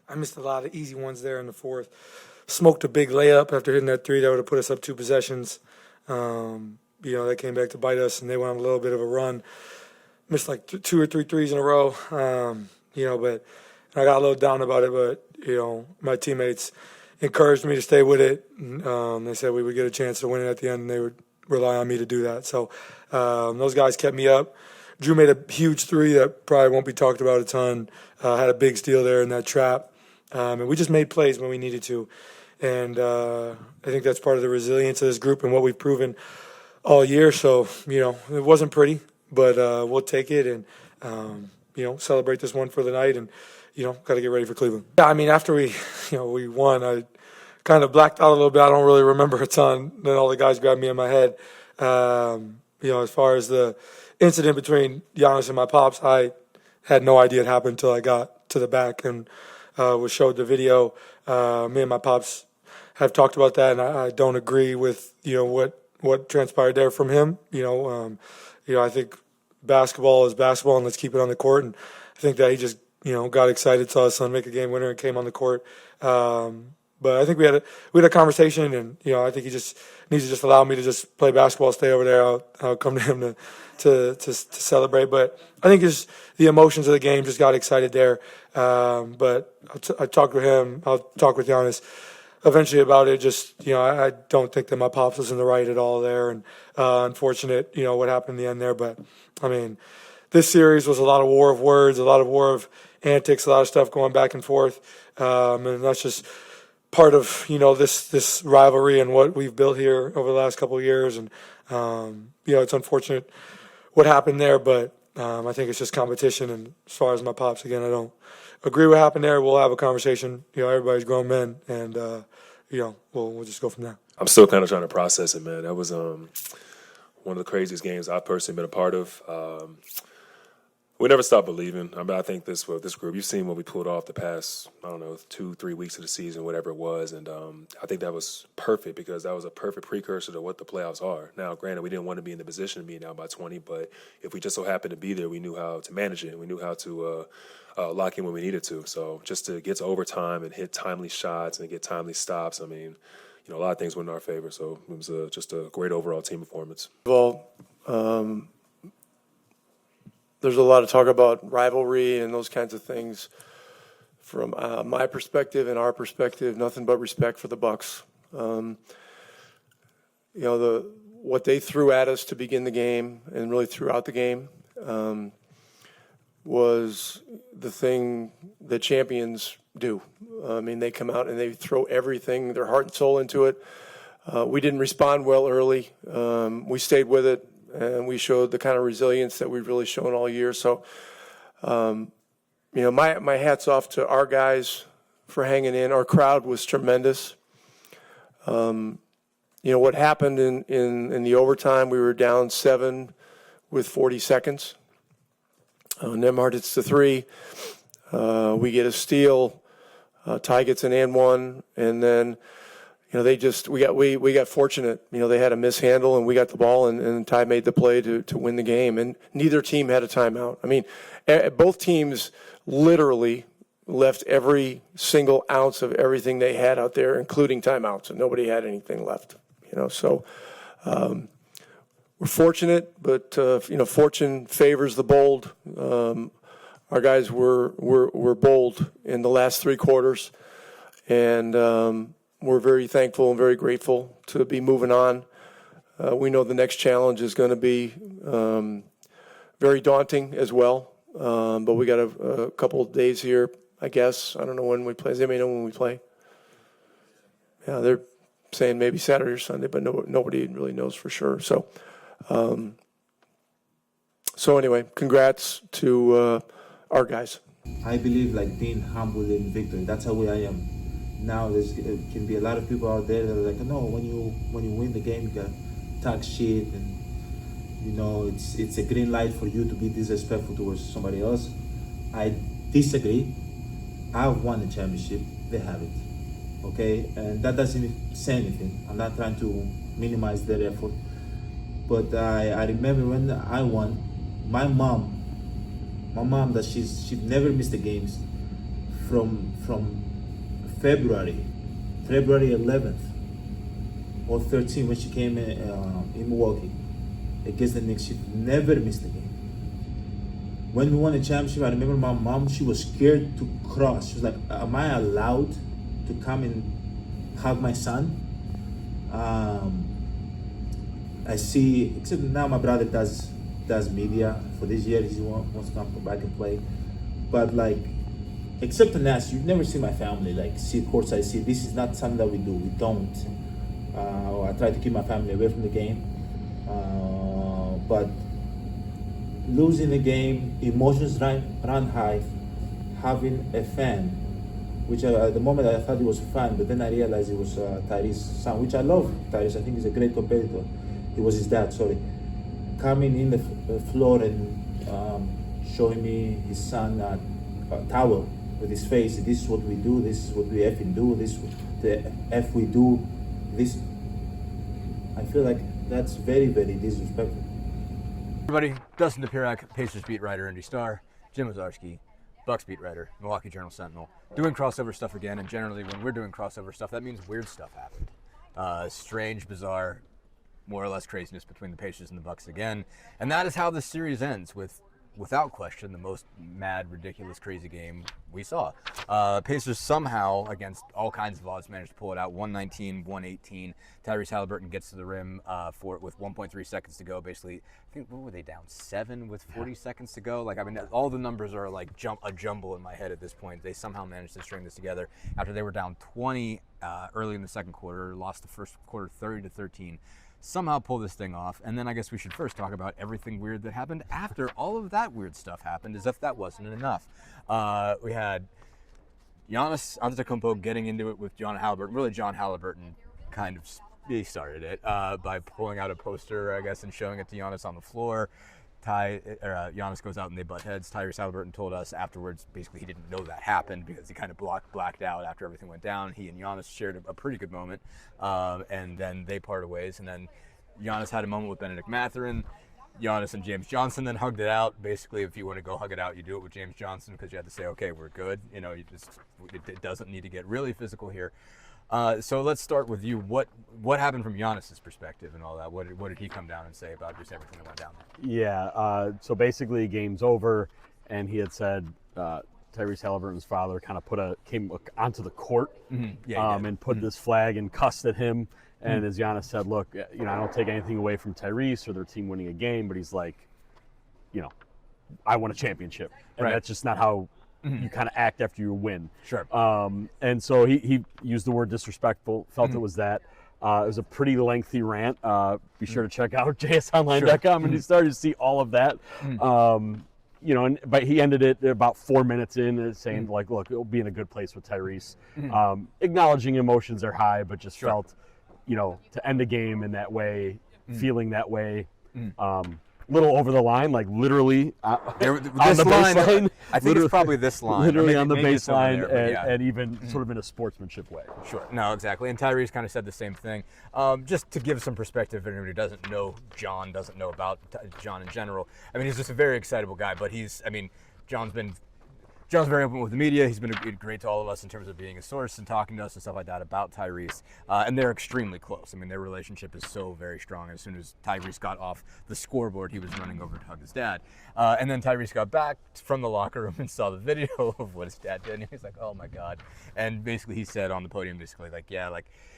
I missed a lot of easy ones there in the fourth. Smoked a big layup after hitting that three that would have put us up 2 possessions. They came back to bite us, and they went on a little bit of a run. Missed like 2 or 3 threes in a row, but I got a little down about it. But, my teammates encouraged me to stay with it. They said we would get a chance to win it at the end, and they would rely on me to do that. So those guys kept me up. Drew made a huge three that probably won't be talked about a ton. Had a big steal there in that trap. And we just made plays when we needed to. And I think that's part of the resilience of this group and what we've proven all year. So, it wasn't pretty, but we'll take it and, celebrate this one for the night and, got to get ready for Cleveland. Yeah, I mean, after we won, I kind of blacked out a little bit. I don't really remember a ton. Then all the guys grabbed me in my head. As far as the incident between Giannis and my pops, I had no idea it happened until I got to the back and was showed the video. Me and my pops have talked about that, and I don't agree with what transpired there from him. I think basketball is basketball, and let's keep it on the court. And I think that he just got excited, saw his son make a game winner, and came on the court. But I think we had a conversation, and I think he just needs to just allow me to just play basketball, stay over there. I'll come to him to celebrate. But I think just the emotions of the game just got excited there. But I talked with him. I'll talk with Giannis eventually about it. Just I don't think that my pops was in the right at all there, and unfortunate what happened in the end there. But I mean, this series was a lot of war of words, a lot of war of antics, a lot of stuff going back and forth, and that's just part of this rivalry and what we've built here over the last couple of years. And it's unfortunate what happened there, but I think it's just competition. And as far as my pops, again, I don't agree with what happened there. We'll have a conversation. Everybody's grown men, and we'll just go from there. I'm still kind of trying to process it, man. That was one of the craziest games I've personally been a part of. We never stop believing. I mean, I think this group, you've seen what we pulled off the past, 2-3 weeks of the season, whatever it was. And I think that was perfect because that was a perfect precursor to what the playoffs are. Now, granted, we didn't want to be in the position of being down by 20, but if we just so happened to be there, we knew how to manage it. And we knew how to lock in when we needed to. So just to get to overtime and hit timely shots and get timely stops, I mean, a lot of things went in our favor. So it was just a great overall team performance. Well, there's a lot of talk about rivalry and those kinds of things. From my perspective and our perspective, nothing but respect for the Bucks. What they threw at us to begin the game and really throughout the game was the thing that champions do. I mean, they come out and they throw everything, their heart and soul into it. We didn't respond well early. We stayed with it. And we showed the kind of resilience that we've really shown all year. So, my hat's off to our guys for hanging in. Our crowd was tremendous. What happened in the overtime, we were down 7 with 40 seconds. Nembhard hits the 3. We get a steal. Ty gets an and one, and then we got fortunate. They had a mishandle, and we got the ball, and Ty made the play to win the game. And neither team had a timeout. I mean, both teams literally left every single ounce of everything they had out there, including timeouts, and nobody had anything left. So we're fortunate, but fortune favors the bold. Our guys were bold in the last 3 quarters, and we're very thankful and very grateful to be moving on. We know the next challenge is going to be very daunting as well, but we got a couple of days here, I guess. I don't know when we play. Does anybody know when we play? Yeah, they're saying maybe Saturday or Sunday, but nobody really knows for sure. So, anyway, congrats to our guys. I believe being humble in victory. That's how I am. Now there can be a lot of people out there that are like, no, when you win the game, you gotta talk shit, and it's a green light for you to be disrespectful towards somebody else. I disagree. I've won the championship. They have it. Okay, and that doesn't say anything. I'm not trying to minimize their effort, but I remember when I won, my mom that she'd never missed the games, from February 11th or 13th when she came in Milwaukee against the Knicks. She never missed a game. When we won the championship, I remember my mom, she was scared to cross. She was like, am I allowed to come and hug my son? I see, except now my brother does media. For this year, he wants to come back and play. But like, except for Nash, you've never seen my family like see courtside. See, this is not something that we do. We don't. I try to keep my family away from the game. But losing the game, emotions run high. Having a fan, which at the moment I thought it was a fan, but then I realized it was Tyrese's son, which I love. Tyrese, I think he's a great competitor. It was his dad, sorry. Coming in the floor and showing me his son a towel with his face. This is what we do. This is what we effing do. This is the F we do. This. I feel like that's very, very disrespectful. Everybody, Dustin Dopriak, Pacers beat writer, Indy Star, Jim Owczarski, Bucks beat writer, Milwaukee Journal Sentinel, doing crossover stuff again. And generally, when we're doing crossover stuff, that means weird stuff happened. Strange, bizarre, more or less craziness between the Pacers and the Bucks again. And that is how this series ends, without question, the most mad, ridiculous, crazy game we saw. Pacers somehow, against all kinds of odds, managed to pull it out. 119, 118. Tyrese Haliburton gets to the rim with 1.3 seconds to go. Basically, I think, what were they down? 7 with 40 seconds to go? Like, I mean, all the numbers are like a jumble in my head at this point. They somehow managed to string this together after they were down 20 early in the second quarter, lost the first quarter 30-13. Somehow pull this thing off. And then I guess we should first talk about everything weird that happened after all of that weird stuff happened, as if that wasn't enough. We had Giannis Antetokounmpo getting into it with John Haliburton. Really, John Haliburton kind of he started it by pulling out a poster, I guess, and showing it to Giannis on the floor. Giannis goes out and they butt heads. Tyrese Haliburton told us afterwards, basically he didn't know that happened because he kind of blacked out after everything went down. He and Giannis shared a pretty good moment, and then they parted ways. And then Giannis had a moment with Benedict Mathurin. Giannis and James Johnson then hugged it out. Basically, if you want to go hug it out, you do it with James Johnson because you have to say, okay, we're good. You know, it doesn't need to get really physical here. So let's start with you. What happened from Giannis's perspective and all that? What did he come down and say about just everything that went down there? Yeah. So basically, game's over, and he had said Tyrese Haliburton's father kind of came onto the court, and put this flag and cussed at him. And as Giannis said, look, I don't take anything away from Tyrese or their team winning a game, but he's like, I won a championship, and that's just not how. You kind of act after you win. Sure. And so he used the word disrespectful, felt it was that. It was a pretty lengthy rant. Be sure to check out jsonline.com and you started to see all of that. But he ended it about 4 minutes in saying, like, look, it'll be in a good place with Tyrese. Acknowledging emotions are high, but just felt, to end a game in that way, feeling that way. Little over the line, like literally on the baseline. I think it's probably this line. Literally on the baseline and even sort of in a sportsmanship way. Sure. No, exactly. And Tyrese kind of said the same thing. Just to give some perspective, anyone who doesn't know doesn't know about John in general. I mean, he's just a very excitable guy, but John's very open with the media. He's been great to all of us in terms of being a source and talking to us and stuff like that about Tyrese. And they're extremely close. I mean, their relationship is so very strong. As soon as Tyrese got off the scoreboard, he was running over to hug his dad. And then Tyrese got back from the locker room and saw the video of what his dad did. And he was like, oh, my God. And basically he said on the podium,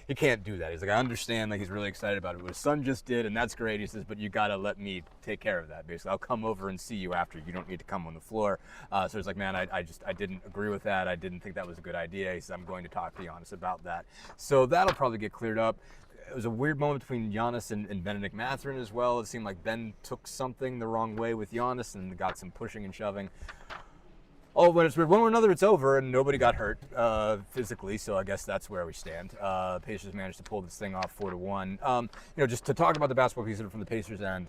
he can't do that. He's like, I understand, he's really excited about it. What his son just did, and that's great. He says, but you got to let me take care of that. Basically, I'll come over and see you after. You don't need to come on the floor. So he's like, man, I didn't agree with that. I didn't think that was a good idea. He says, I'm going to talk to Giannis about that. So that'll probably get cleared up. It was a weird moment between Giannis and Benedict Mathurin as well. It seemed like Ben took something the wrong way with Giannis and got some pushing and shoving. Oh, when it's one way or another, it's over, and nobody got hurt physically, so I guess that's where we stand. Pacers managed to pull this thing off 4-1. Just to talk about the basketball piece of it from the Pacers end,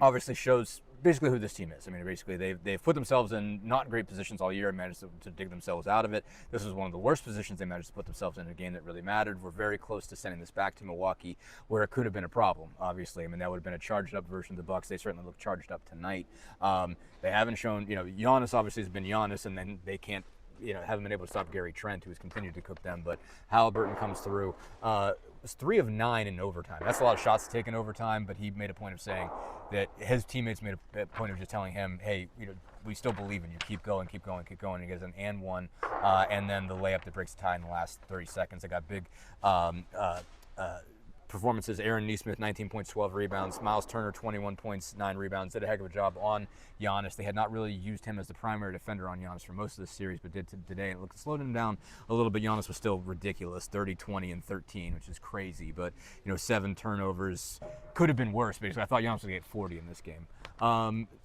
obviously shows basically who this team is. I mean, basically they've put themselves in not great positions all year and managed to dig themselves out of it. This was one of the worst positions they managed to put themselves in a game that really mattered. We're very close to sending this back to Milwaukee, where it could have been a problem, obviously. I mean, that would have been a charged-up version of the Bucks. They certainly look charged up tonight. They haven't shown, Giannis obviously has been Giannis, and then they can't haven't been able to stop Gary Trent, who has continued to cook them. But Haliburton comes through. Was 3 of 9 in overtime. That's a lot of shots to take in overtime, but he made a point of saying that his teammates made a point of just telling him, hey, we still believe in you. Keep going, keep going, keep going. He gets an and one, and then the layup that breaks the tie in the last 30 seconds. I got big performances. Aaron Nesmith, 19 points, 12 rebounds. Myles Turner, 21 points, 9 rebounds. Did a heck of a job on Giannis. They had not really used him as the primary defender on Giannis for most of the series, but did today. It slowed him down a little bit. Giannis was still ridiculous, 30, 20, and 13, which is crazy. But 7 turnovers could have been worse. Basically, I thought Giannis was going to get 40 in this game.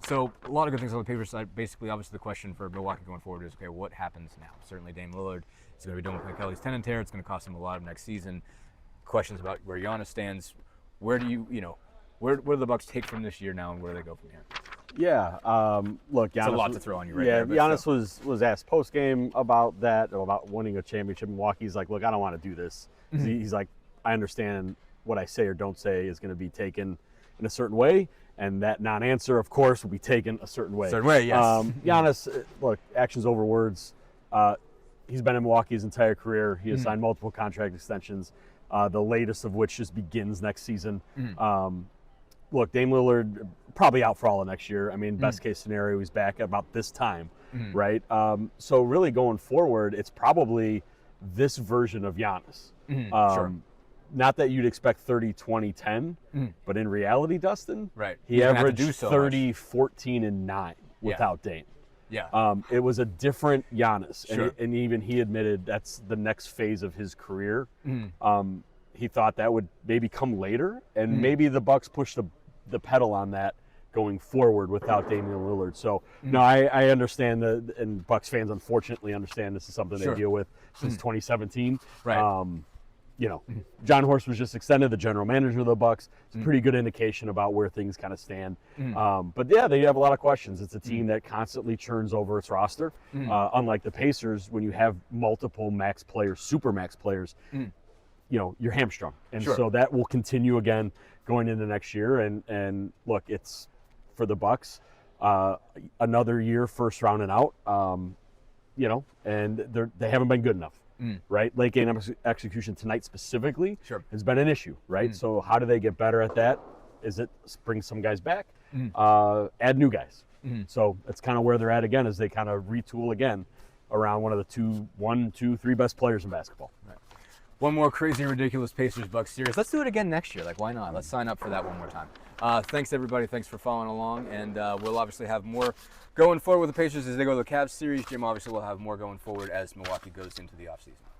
So a lot of good things on the paper side. Basically, obviously, the question for Milwaukee going forward is, okay, what happens now? Certainly, Dame Lillard is going to be done with Achilles tendon tear. It's going to cost him a lot of next season. Questions about where Giannis stands. Where do where do the Bucks take from this year now, and where do they go from here? Yeah, look, Giannis, It's a lot to throw on you right yeah, there. Giannis was asked post game about that, about winning a championship in Milwaukee. He's like, look, I don't want to do this. Mm-hmm. He's like, I understand what I say or don't say is going to be taken in a certain way, and that non-answer, of course, will be taken a certain way. Certain way, yes. Giannis, look, actions over words. He's been in Milwaukee his entire career. He has signed multiple contract extensions. The latest of which just begins next season. Look, Dame Lillard probably out for all of next year. I mean, best case scenario, he's back about this time, right? So really going forward, it's probably this version of Giannis. Sure. Not that you'd expect 30, 20, 10, but in reality, Dustin, Right. he He's gonna have to averaged do so 30, much. 14, and 9 without Dame. Yeah. It was a different Giannis, Sure. and even he admitted that's the next phase of his career. He thought that would maybe come later, and maybe the Bucks pushed the pedal on that going forward without Damian Lillard. So, no, I understand and Bucks fans unfortunately understand this is something Sure. they deal with since 2017. Right. John Horst was just extended, the general manager of the Bucks. It's a pretty good indication about where things kind of stand. But yeah, they have a lot of questions. It's a team that constantly churns over its roster. Unlike the Pacers, when you have multiple max players, super max players, you're hamstrung. And Sure. so that will continue again going into next year. And look, it's for the Bucks, another year first round and out, and they haven't been good enough. Right? Late game execution tonight specifically has been an issue, right? So how do they get better at that? Is it bring some guys back, add new guys? So that's kind of where they're at again as they kind of retool again around one of the 1, 2, 3 best players in basketball. Right. One more crazy, ridiculous Pacers-Bucks series. Let's do it again next year. Like, why not? Let's sign up for that one more time. Thanks, everybody. Thanks for following along. And we'll obviously have more going forward with the Pacers as they go to the Cavs series. Jim obviously will have more going forward as Milwaukee goes into the offseason.